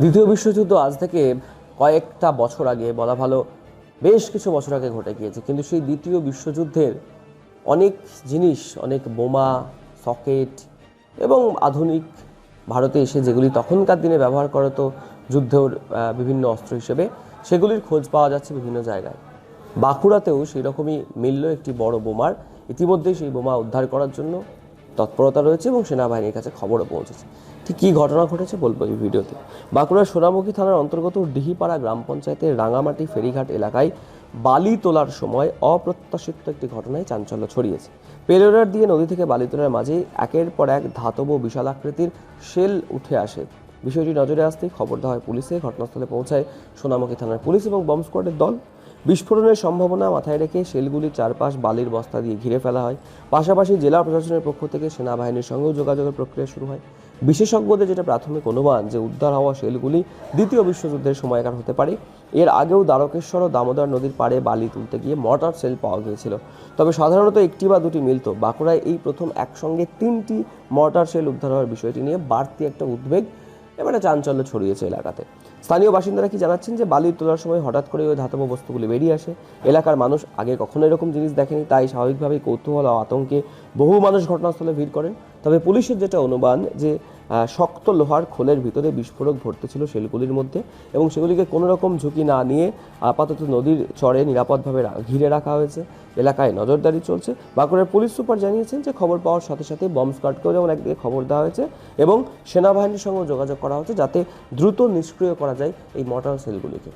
দ্বিতীয় বিশ্বযুদ্ধ আজ থেকে কয়েকটা বছর আগে বলা ভালো বেশ কিছু বছর আগে ঘটে গিয়েছে, কিন্তু সেই দ্বিতীয় বিশ্বযুদ্ধের অনেক জিনিস, অনেক বোমা, সকেট এবং আধুনিক ভারতে এসে যেগুলি তখনকার দিনে ব্যবহার করা হতো যুদ্ধের বিভিন্ন অস্ত্র হিসেবে, সেগুলির খোঁজ পাওয়া যাচ্ছে বিভিন্ন জায়গায়। বাঁকুড়াতেও সেই রকমই মিলল একটি বড় বোমার। ইতিমধ্যেই সেই বোমা উদ্ধার করার জন্য তৎপরতা রয়েছে এবং সেনাবাহিনীর কাছে খবরও পৌঁছেছে। ঠিক কী ঘটনা ঘটেছে বলবো এই ভিডিওতে। বাঁকুড়ার সোনামুখী থানার অন্তর্গত ডিহিপাড়া গ্রাম পঞ্চায়েতের রাঙামাটি ফেরিঘাট এলাকায় বালি তোলার সময় অপ্রত্যাশিত একটি ঘটনায় চাঞ্চল্য ছড়িয়েছে। পেলোডার দিয়ে নদী থেকে বালি তোলার মাঝে একের পর এক ধাতব বিশাল আকৃতির শেল উঠে আসে। বিষয়টি নজরে আসতেই খবর দেওয়া হয় পুলিশে। ঘটনাস্থলে পৌঁছায় সোনামুখী থানার পুলিশ এবং বম্ব স্কোয়াডের দল। বিস্ফোরণের সম্ভাবনা মাথায় রেখে শেলগুলির চারপাশ বালির বস্তা দিয়ে ঘিরে ফেলা হয়। পাশাপাশি জেলা প্রশাসনের পক্ষ থেকে সেনাবাহিনীর সঙ্গেও যোগাযোগের প্রক্রিয়া শুরু হয়। বিশেষজ্ঞদের যেটা প্রাথমিক অনুমান যে উদ্ধার হওয়া শেলগুলি দ্বিতীয় বিশ্বযুদ্ধের সময়কার হতে পারে। এর আগেও দ্বারকেশ্বর ও দামোদর নদীর পাড়ে বালি তুলতে গিয়ে মর্টার শেল পাওয়া গিয়েছিল, তবে সাধারণত একটি বা দুটি মিলত। বাঁকুড়ায় এই প্রথম একসঙ্গে 3টি মর্টার শেল উদ্ধার হওয়ার বিষয়টি নিয়ে বাড়তি একটা উদ্বেগ, এবারে চাঞ্চল্য ছড়িয়েছে এলাকাতে। স্থানীয় বাসিন্দারা কি জানাচ্ছেন যে বালি তোলার সময় হঠাৎ করে ওই ধাতব বস্তুগুলি বেরিয়ে আসে। এলাকার মানুষ আগে কখনো এরকম জিনিস দেখেনি, তাই স্বাভাবিকভাবেই কৌতূহল ও আতঙ্কে বহু মানুষ ঘটনাস্থলে ভিড় করেন। তবে পুলিশের যেটা অনুমান যে শক্ত লোহার খোলের ভিতরে বিস্ফোরক ভর্তি ছিল শেলগুলির মধ্যে, এবং সেগুলিকে কোনো রকম ঝুঁকি না নিয়ে আপাতত নদীর চরে নিরাপদভাবে ঘিরে রাখা হয়েছে। এলাকায় নজরদারি চলছে। বাঁকুড়ার পুলিশ সুপার জানিয়েছেন যে খবর পাওয়ার সাথে সাথে বম্ব স্কোয়াডকেও যেমন একদিকে খবর দেওয়া হয়েছে এবং সেনাবাহিনীর সঙ্গেও যোগাযোগ করা হচ্ছে, যাতে দ্রুত নিষ্ক্রিয় করা যায় এই মর্টার সেলগুলিকে।